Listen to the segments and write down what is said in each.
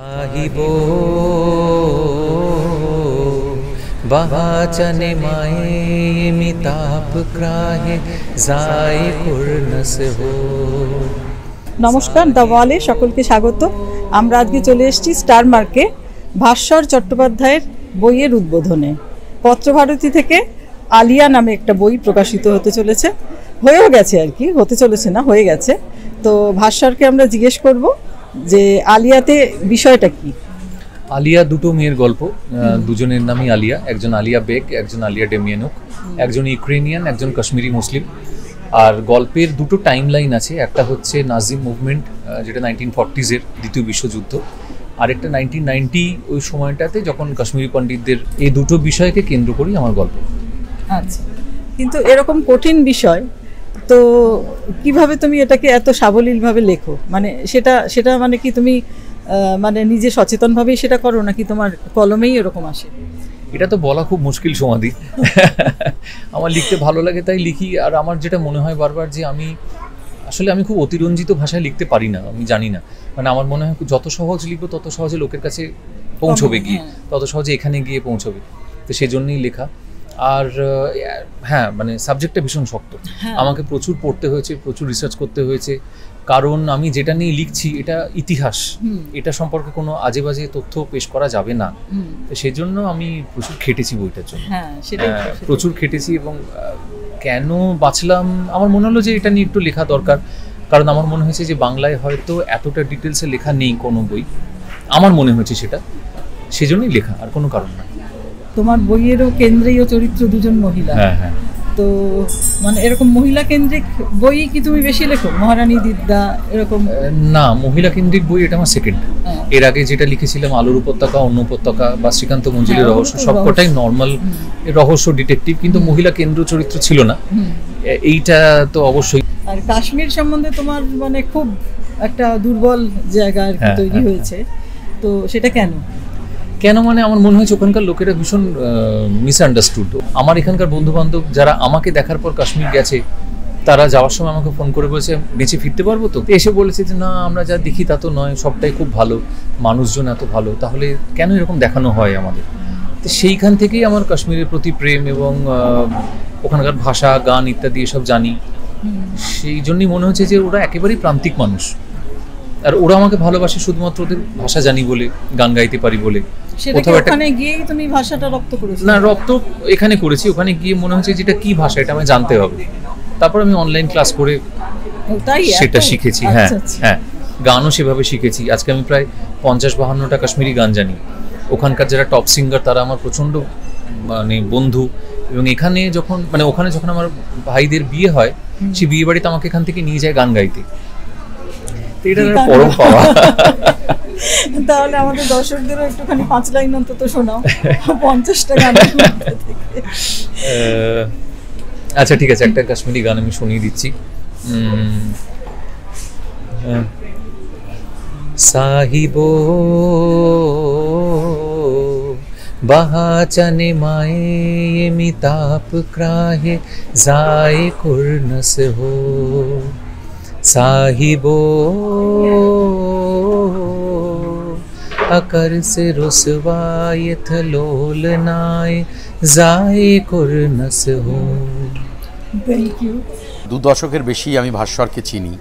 আহিবো বাহাচনে মায়ে মিতাপ ক্রাহে যায় কুরনস হো। নমস্কার, দ্য ওয়ালে সকলকে স্বাগত। আমরা আজকে চলে এসেছি স্টার মার্কে ভাস্বর চট্টোপাধ্যায়ের বইয়ের উদ্বোধনে। পত্রভারতী থেকে আলিয়া নামে একটা বই প্রকাশিত হতে চলেছে, হয়েও গেছে আর কি, হতে চলেছে না, হয়ে গেছে। তো ভাস্বরকে আমরা জিজ্ঞেস করব যে আলিয়াতে বিষয়টা কি। আলিয়া দুটো মেয়ের গল্প, দুজনের নামই আলিয়া, একজন আলিয়া বেগ, একজন আলিয়া ডেমিয়ানুক, একজন ইউক্রেনিয়ান, একজন কাশ্মীরি মুসলিম। আর গল্পের দুটো টাইম লাইন আছে, একটা হচ্ছে নাজিম মুভমেন্ট, যেটা 1940s দ্বিতীয় বিশ্বযুদ্ধ, আর একটা 1990 ওই সময়টাতে যখন কাশ্মীরি পণ্ডিতদের। এই দুটো বিষয়কে কেন্দ্র করেই আমার গল্প। আচ্ছা, কিন্তু এরকম কঠিন বিষয় তো কিভাবে তুমি এটাকে এত সাবলীলভাবে লেখো? মানে সেটা মানে কি তুমি মানে নিজে সচেতনভাবেই সেটা করো, নাকি তোমার কলমেই এরকম আসে? এটা তো বলা খুব মুশকিল সমাধি। আমার লিখতে ভালো লাগে তাই লিখি। আর আমার যেটা মনে হয় বারবার যে আমি খুব অতিরঞ্জিত ভাষায় লিখতে পারি না, আমি জানি না। মানে আমার মনে হয় যত সহজ লিখবো তত সহজে লোকের কাছে পৌঁছবে গিয়ে, তত সহজে এখানে গিয়ে পৌঁছবে। তো সেই জন্যই লেখা। আর হ্যাঁ, মানে সাবজেক্টটা ভীষণ শক্ত, আমাকে প্রচুর পড়তে হয়েছে, প্রচুর রিসার্চ করতে হয়েছে। কারণ আমি যেটা নিয়ে লিখছি এটা ইতিহাস, এটা সম্পর্কে কোনো আজে বাজে তথ্য পেশ করা যাবে না। তো সেই জন্য আমি প্রচুর খেটেছি বইটার জন্য, প্রচুর খেটেছি। এবং কেন বাঁচলাম, আমার মনে হলো যে এটা নিয়ে একটু লেখা দরকার। কারণ আমার মনে হয়েছে যে বাংলায় হয়তো এতটা ডিটেলসে লেখা নেই কোনো বই, আমার মনে হয়েছে সেটা, সেজন্যই লেখা, আর কোনো কারণ না। তোমার বইয়েরও কেন্দ্রীয় চরিত্র দুজন মহিলা। হ্যাঁ। তো মানে এরকম মহিলা কেন্দ্রিক বই কি তুমি বেশি লেখো? মহারানী দিদ্দা এরকম? না, মহিলা কেন্দ্রিক বই এটা আমার সেকেন্ড। এর আগে যেটা লিখেছিলাম আলোর উপত্যকা, অন্য উপত্যকা বা শ্রীকান্ত মঞ্জুলের রহস্য, সবকটাই নর্মাল রহস্য ডিটেকটিভ, কিন্তু মহিলা কেন্দ্র চরিত্র ছিল না। এইটা তো অবশ্যই। আর কাশ্মীর সম্বন্ধে তোমার মানে খুব একটা দুর্বল জায়গা আর কি তৈরি হয়েছে, তো সেটা কেন? মানে আমার মনে হয়েছে ওখানকার লোকেরা ভীষণ মিসআন্ডারস্টুড। আমার এখানকার বন্ধু বান্ধব যারা আমাকে দেখার পর কাশ্মীর গেছে, তারা যাওয়ার সময় আমাকে ফোন করে বলেছে বেঁচে ফিরতে পারবো তো? এসে বলেছে যে না, আমরা যা দেখি তা তো নয়, সবটাই খুব ভালো, মানুষজন এত ভালো, তাহলে কেন এরকম দেখানো হয় আমাদের? তো সেইখান থেকেই আমার কাশ্মীরের প্রতি প্রেম এবং ওখানকার ভাষা, গান ইত্যাদি এসব জানি। সেই জন্যই মনে হচ্ছে যে ওরা একেবারেই প্রান্তিক মানুষ, আর ওরা আমাকে ভালোবাসে শুধুমাত্র ওদের ভাষা জানি বলে, গান গাইতে পারি বলে। ওখানে গিয়েই তুমি ভাষাটা রপ্ত করেছো? না, রপ্ত এখানে করেছি, ওখানে গিয়ে মনে হচ্ছে যেটা কি ভাষা এটা আমায় জানতে হবে। তারপর আমি অনলাইন ক্লাস করে সেটা শিখেছি। হ্যাঁ, গানও সেভাবে শিখেছি। আজকে আমি প্রায় 50-52টা কাশ্মীরি গান জানি। ওখানকার যারা টপ সিঙ্গার তারা আমার প্রচণ্ড মানে বন্ধু। এবং এখানে যখন ওখানে যখন আমার ভাইদের বিয়ে হয়, সেই বিয়ে বাড়িতে আমাকে এখান থেকে নিয়ে যায় গান গাইতে। এটা পরম পাওয়া। তাহলে আমাদের দর্শকদেরও একটুখানি 5 লাইন অন্তত শোনাও 50টা গান। আচ্ছা ঠিক আছে, একটা কাশ্মীরি গান আমি শুনিয়ে দিচ্ছি। সাহিবো বাহাচনে মায়ে মিতাপ ক্রাহে যায় কুরনস হো। সাহিবো अकर से रुसवायत लोलनाए जाए कुरनस हो। Thank you. 2 দশকের বেশি আমি ভাস্বরকে চিনি,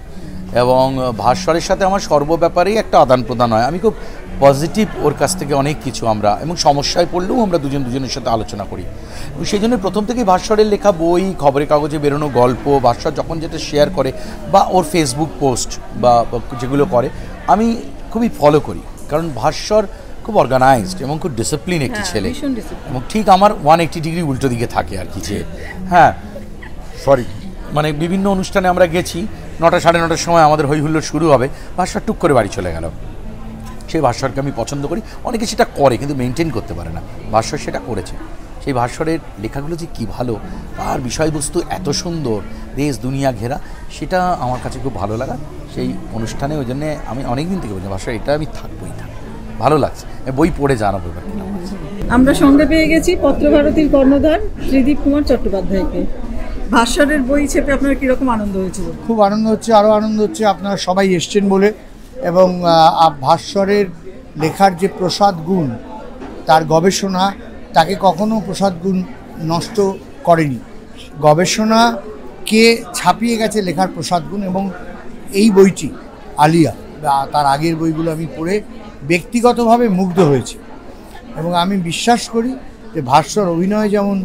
এবং ভাস্বরের সাথে আমার সর্বব্যাপারেই একটা আদান প্রদান হয়। আমি খুব পজিটিভ ওর কাছ থেকে অনেক কিছু আমরা, এবং সমস্যায় পড়লেও আমরা দুজনের সাথে আলোচনা করি। এবং সেই জন্য প্রথম থেকেই ভাস্বরের লেখা বই, খবরের কাগজে বেরোনো গল্প, ভাস্বর যখন যেটা শেয়ার করে বা ওর ফেসবুক পোস্ট বা যেগুলো করে, আমি খুবই ফলো করি। কারণ ভাস্বর খুব অর্গানাইজড এবং খুব ডিসিপ্লিন একটি ছেলে, এবং ঠিক আমার 180 ডিগ্রি উল্টো দিকে থাকে আর কি। যে মানে বিভিন্ন অনুষ্ঠানে আমরা গেছি, 9টা 9:30 সময় আমাদের হই হুল্লোড় শুরু হবে, ভাস্বর টুক করে বাড়ি চলে গেল। সেই ভাস্বরকে আমি পছন্দ করি। অনেকে সেটা করে কিন্তু মেনটেন করতে পারে না, ভাস্বর সেটা করেছে। সেই ভাস্বরের লেখাগুলো যে কী ভালো, আর বিষয়বস্তু এত সুন্দর, দেশ দুনিয়া ঘেরা, সেটা আমার কাছে খুব ভালো লাগা। সেই অনুষ্ঠানে ওই জন্যে আমি অনেক দিন থেকে বলছি ভাস্বর এটা আমি থাকবোই, ভালো লাগছে। বই পড়ে জানাবো এবার কিনা। আমরা সঙ্গে পেয়ে গেছি পত্রভারতীর কর্ণধার ত্রিদীপ কুমার চট্টোপাধ্যায়কে। ভাস্বরের বই ছেপে আপনার কীরকম আনন্দ হয়েছিল? খুব আনন্দ হচ্ছে, আরও আনন্দ হচ্ছে আপনারা সবাই এসছেন বলে। এবং ভাস্বরের লেখার যে প্রসাদ গুণ, তার গবেষণা তাকে কখনো প্রসাদ গুণ নষ্ট করেনি। গবেষণাকে ছাপিয়ে গেছে লেখার প্রসাদ গুণ। এবং এই বইটি আলিয়া বা তার আগের বইগুলো আমি পড়ে ব্যক্তিগতভাবে মুগ্ধ হয়েছি। এবং আমি বিশ্বাস করি যে ভাস্বর অভিনয় যেমন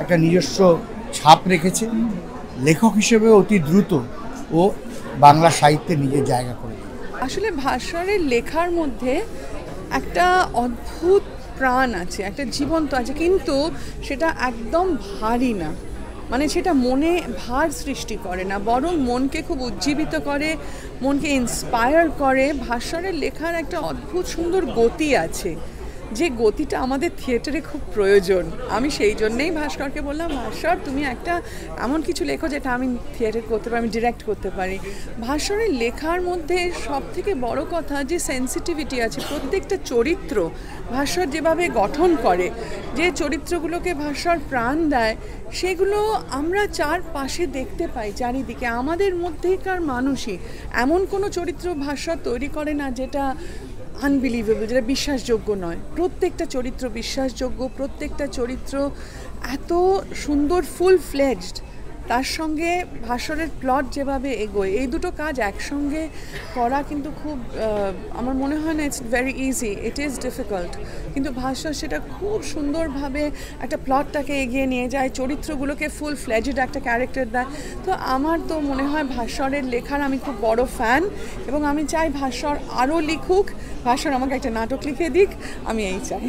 একটা নিজস্ব ছাপ রেখেছে, লেখক হিসেবে অতি দ্রুত ও বাংলা সাহিত্যে নিজের জায়গা করে। আসলে ভাস্বরের লেখার মধ্যে একটা অদ্ভুত প্রাণ আছে, একটা জীবন্ত আছে, কিন্তু সেটা একদম ভারী না, মানে সেটা মনে ভার সৃষ্টি করে না, বরং মনকে খুব উজ্জীবিত করে, মনকে ইন্সপায়ার করে। ভাস্বরের লেখার একটা অদ্ভুত সুন্দর গতি আছে, যে গতিটা আমাদের থিয়েটারে খুব প্রয়োজন। আমি সেই জন্যেই ভাস্করকে বললাম, ভাস্কর তুমি একটা এমন কিছু লেখো যেটা আমি থিয়েটার করতে পারি, আমি ডিরেক্ট করতে পারি। ভাস্করের লেখার মধ্যে সব থেকে বড় কথা যে সেন্সিটিভিটি আছে, প্রত্যেকটা চরিত্র ভাস্কর যেভাবে গঠন করে, যে চরিত্রগুলোকে ভাস্কর প্রাণ দেয়, সেগুলো আমরা চারপাশে দেখতে পাই, চারিদিকে আমাদের মধ্যেকার মানুষই। এমন কোনো চরিত্র ভাস্কর তৈরি করে না যেটা আনবিলিভেবল, যেটা বিশ্বাসযোগ্য নয়। প্রত্যেকটা চরিত্র বিশ্বাসযোগ্য, প্রত্যেকটা চরিত্র এত সুন্দর ফুল ফ্লেজড। তার সঙ্গে ভাস্বরের প্লট যেভাবে এগোয়, এই দুটো কাজ একসঙ্গে করা কিন্তু খুব আমার মনে হয় না it's very easy, it is difficult. কিন্তু ভাস্বর সেটা খুব সুন্দরভাবে একটা প্লটটাকে এগিয়ে নিয়ে যায়, চরিত্রগুলোকে ফুল ফ্লেজড একটা ক্যারেক্টার দেয়। তো আমার তো মনে হয় ভাস্বরের লেখার আমি খুব বড় ফ্যান, এবং আমি চাই ভাস্বর আরও লিখুক, ভাস্বর আমাকে একটা নাটক লিখে দিক, আমি এই চাই।